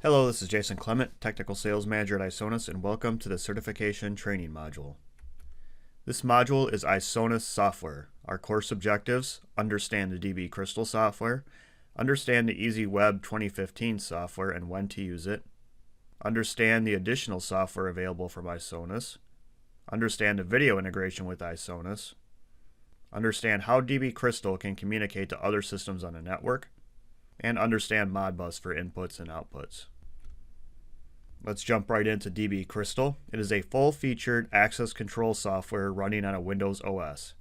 Hello, this is Jason Clement, Technical Sales Manager at Isonas, and welcome to the Certification Training Module. This module is Isonas Software. Our course objectives: understand the DB Crystal software, understand the EasyWeb 2015 software and when to use it, understand the additional software available from Isonas, understand the video integration with Isonas, understand how DB Crystal can communicate to other systems on the network, and understand Modbus for inputs and outputs. Let's jump right into DB Crystal. It is a full-featured access control software running on a Windows OS.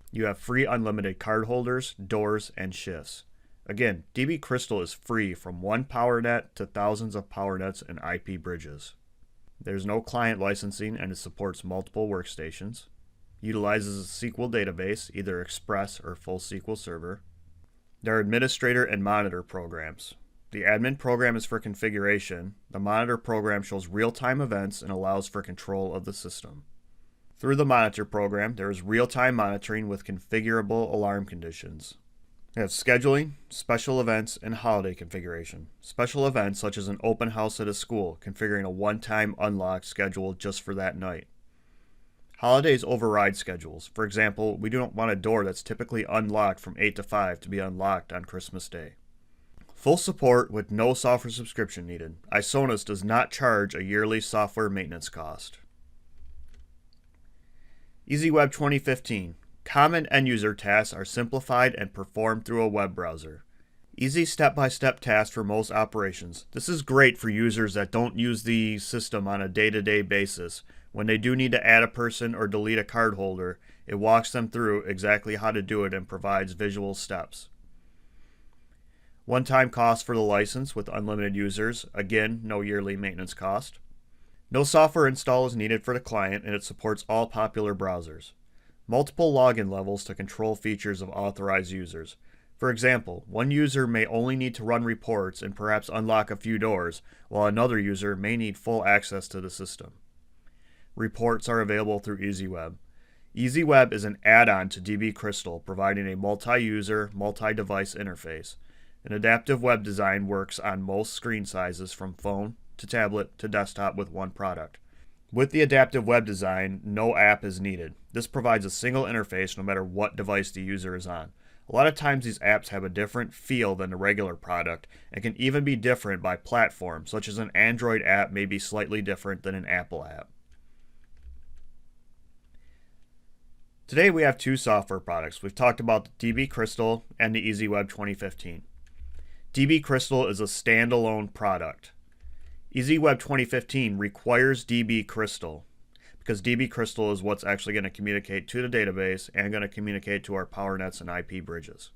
You have free unlimited card holders, doors, and shifts. Again, DB Crystal is free from one PowerNet to thousands of PowerNets and IP bridges. There's no client licensing and it supports multiple workstations. Utilizes a SQL database, either Express or full SQL Server. There are administrator and monitor programs. The admin program is for configuration. The monitor program shows real-time events and allows for control of the system. Through the monitor program, there is real-time monitoring with configurable alarm conditions. We have scheduling, special events, and holiday configuration. Special events such as an open house at a school, configuring a one-time unlock schedule just for that night. Holidays override schedules. For example, we don't want a door that's typically unlocked from 8 to 5 to be unlocked on Christmas Day. Full support with no software subscription needed. Isonas does not charge a yearly software maintenance cost. EasyWeb 2015. Common end-user tasks are simplified and performed through a web browser. Easy step-by-step tasks for most operations. This is great for users that don't use the system on a day-to-day basis. When they do need to add a person or delete a card holder, it walks them through exactly how to do it and provides visual steps. One-time cost for the license with unlimited users. Again, no yearly maintenance cost. No software install is needed for the client and it supports all popular browsers. Multiple login levels to control features of authorized users. For example, one user may only need to run reports and perhaps unlock a few doors, while another user may need full access to the system. Reports are available through EasyWeb. EasyWeb is an add-on to DB Crystal, providing a multi-user, multi-device interface. An adaptive web design works on most screen sizes from phone to tablet to desktop with one product. With the adaptive web design, no app is needed. This provides a single interface no matter what device the user is on. A lot of times these apps have a different feel than the regular product and can even be different by platform, such as an Android app may be slightly different than an Apple app. Today we have two software products. We've talked about the DB Crystal and the EasyWeb 2015. DB Crystal is a standalone product. EasyWeb 2015 requires DB Crystal because DB Crystal is what's actually going to communicate to the database and going to communicate to our PowerNets and IP bridges.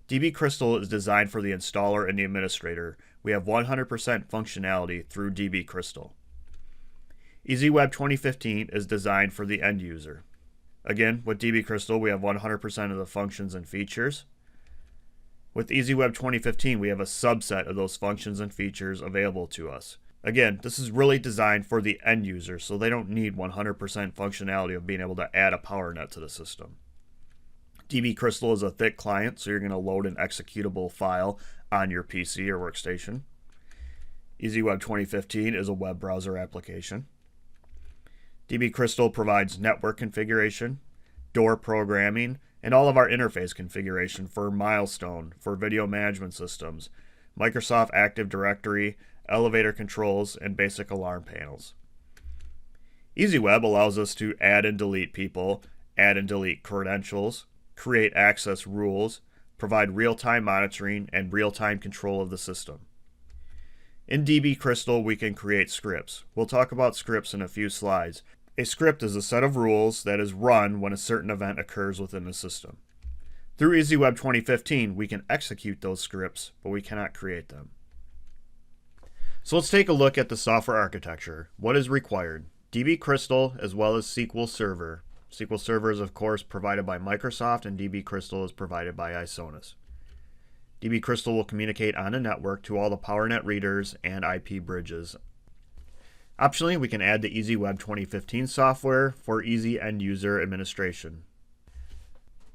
DB Crystal is designed for the installer and the administrator. We have 100% functionality through DB Crystal. EasyWeb 2015 is designed for the end user. Again, with DB Crystal, we have 100% of the functions and features. With EasyWeb 2015, we have a subset of those functions and features available to us. Again, this is really designed for the end user, so they don't need 100% functionality of being able to add a PowerNet to the system. DB Crystal is a thick client, so you're going to load an executable file on your PC or workstation. EasyWeb 2015 is a web browser application. DB Crystal provides network configuration, door programming, and all of our interface configuration for Milestone, for video management systems, Microsoft Active Directory, elevator controls, and basic alarm panels. EasyWeb allows us to add and delete people, add and delete credentials, create access rules, provide real-time monitoring, and real-time control of the system. In DB Crystal, we can create scripts. We'll talk about scripts in a few slides. A script is a set of rules that is run when a certain event occurs within the system. Through EasyWeb 2015, we can execute those scripts, but we cannot create them. So let's take a look at the software architecture. What is required? DB Crystal as well as SQL Server. SQL Server is of course provided by Microsoft and DB Crystal is provided by Isonas. DB Crystal will communicate on a network to all the PowerNet readers and IP bridges. Optionally, we can add the EasyWeb 2015 software for easy end-user administration.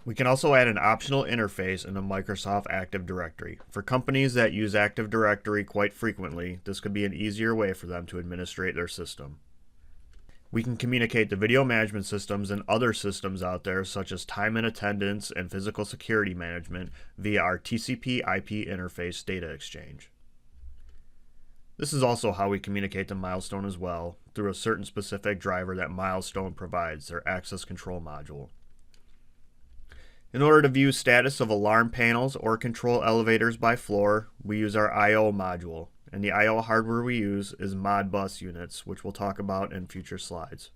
We can also add an optional interface in the Microsoft Active Directory. For companies that use Active Directory quite frequently, this could be an easier way for them to administrate their system. We can communicate to video management systems and other systems out there, such as time and attendance and physical security management, via our TCP/IP interface data exchange. This is also how we communicate to Milestone as well, through a certain specific driver that Milestone provides, their access control module. In order to view status of alarm panels or control elevators by floor, we use our I/O module, and the I/O hardware we use is Modbus units, which we'll talk about in future slides.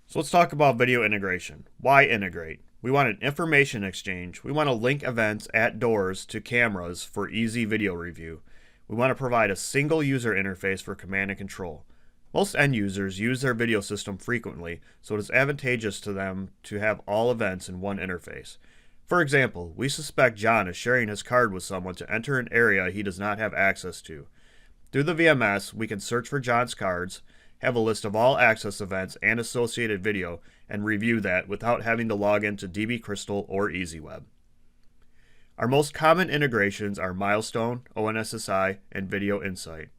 So let's talk about video integration. Why integrate? We want an information exchange. We want to link events at doors to cameras for easy video review. We want to provide a single user interface for command and control. Most end users use their video system frequently, so it is advantageous to them to have all events in one interface. For example, we suspect John is sharing his card with someone to enter an area he does not have access to. Through the VMS, we can search for John's cards, have a list of all access events and associated video, and review that without having to log into DB Crystal or EasyWeb. Our most common integrations are Milestone, ONSSI, and Video Insight.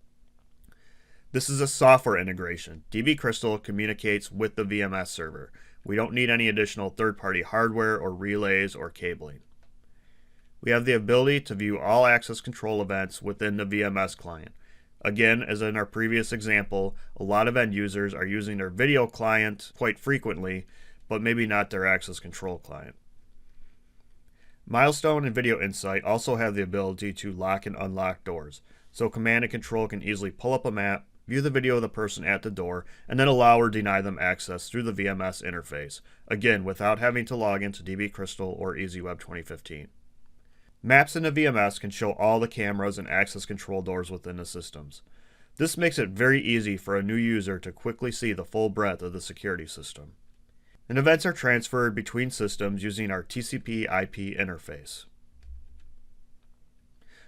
This is a software integration. DB Crystal communicates with the VMS server. We don't need any additional third-party hardware or relays or cabling. We have the ability to view all access control events within the VMS client. Again, as in our previous example, a lot of end users are using their video client quite frequently, but maybe not their access control client. Milestone and Video Insight also have the ability to lock and unlock doors, so command and control can easily pull up a map, view the video of the person at the door, and then allow or deny them access through the VMS interface, again without having to log into DB Crystal or EasyWeb 2015. Maps in the VMS can show all the cameras and access control doors within the systems. This makes it very easy for a new user to quickly see the full breadth of the security system. And events are transferred between systems using our TCP/IP interface.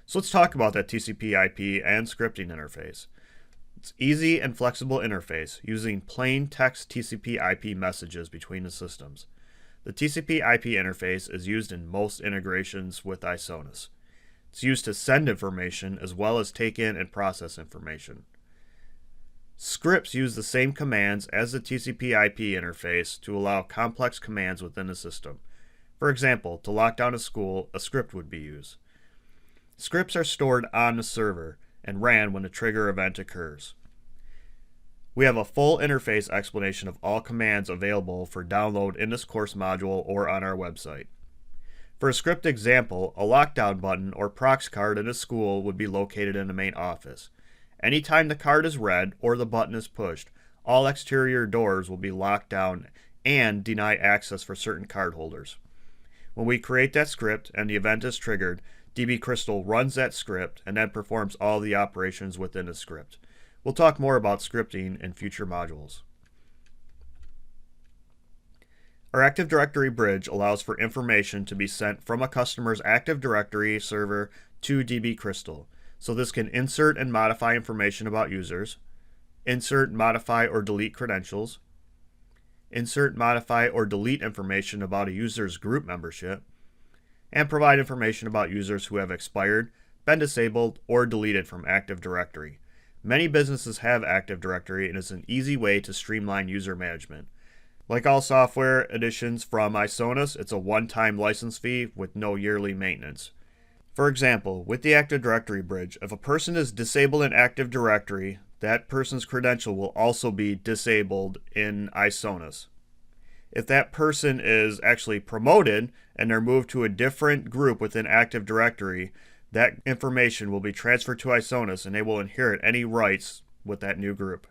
So let's talk about that TCP/IP and scripting interface. It's easy and flexible interface using plain text TCP/IP messages between the systems. The TCP/IP interface is used in most integrations with Isonas. It's used to send information as well as take in and process information. Scripts use the same commands as the TCP/IP interface to allow complex commands within the system. For example, to lock down a school, a script would be used. Scripts are stored on the server and ran when a trigger event occurs. We have a full interface explanation of all commands available for download in this course module or on our website. For a script example, a lockdown button or prox card in a school would be located in the main office. Anytime the card is read or the button is pushed, all exterior doors will be locked down and deny access for certain card holders. When we create that script and the event is triggered, DB Crystal runs that script and then performs all the operations within the script. We'll talk more about scripting in future modules. Our Active Directory bridge allows for information to be sent from a customer's Active Directory server to DB Crystal. So this can insert and modify information about users, insert, modify, or delete credentials, insert, modify, or delete information about a user's group membership, and provide information about users who have expired, been disabled, or deleted from Active Directory. Many businesses have Active Directory and it's an easy way to streamline user management. Like all software additions from Isonas, it's a one-time license fee with no yearly maintenance. For example, with the Active Directory bridge, if a person is disabled in Active Directory, that person's credential will also be disabled in Isonas. If that person is actually promoted and they're moved to a different group within Active Directory, that information will be transferred to Isonas and they will inherit any rights with that new group.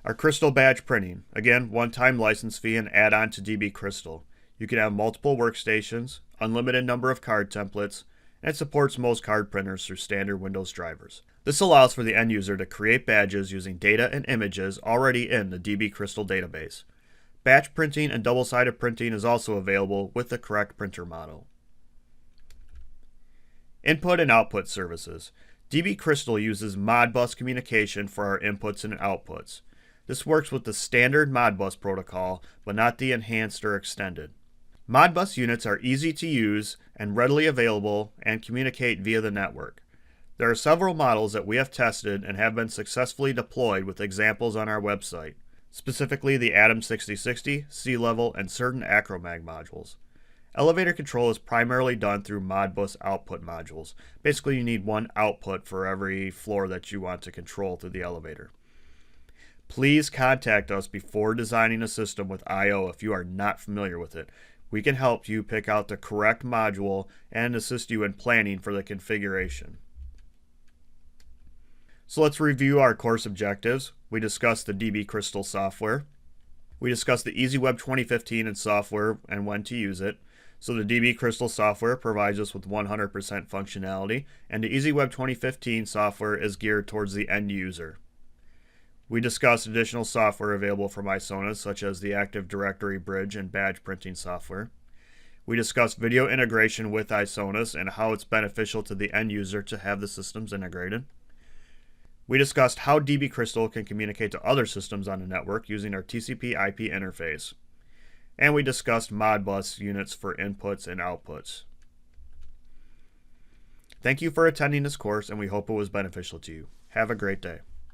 Our Crystal badge printing, again, one-time license fee and add-on to DB Crystal. You can have multiple workstations, unlimited number of card templates, and it supports most card printers through standard Windows drivers. This allows for the end user to create badges using data and images already in the DB Crystal database. Batch printing and double-sided printing is also available with the correct printer model. Input and output services. DB Crystal uses Modbus communication for our inputs and outputs. This works with the standard Modbus protocol, but not the enhanced or extended. Modbus units are easy to use and readily available and communicate via the network. There are several models that we have tested and have been successfully deployed with examples on our website, specifically the Atom 6060, Sea Level, and certain Acromag modules. Elevator control is primarily done through Modbus output modules. Basically, you need one output for every floor that you want to control through the elevator. Please contact us before designing a system with I/O if you are not familiar with it. We can help you pick out the correct module and assist you in planning for the configuration. So let's review our course objectives. We discussed the DB Crystal software. We discussed the EasyWeb 2015 and software and when to use it. So the DB Crystal software provides us with 100% functionality, and the EasyWeb 2015 software is geared towards the end user. We discussed additional software available from Isonas, such as the Active Directory Bridge and badge printing software. We discussed video integration with Isonas and how it's beneficial to the end user to have the systems integrated. We discussed how DB Crystal can communicate to other systems on the network using our TCP/IP interface. And we discussed Modbus units for inputs and outputs. Thank you for attending this course, and we hope it was beneficial to you. Have a great day.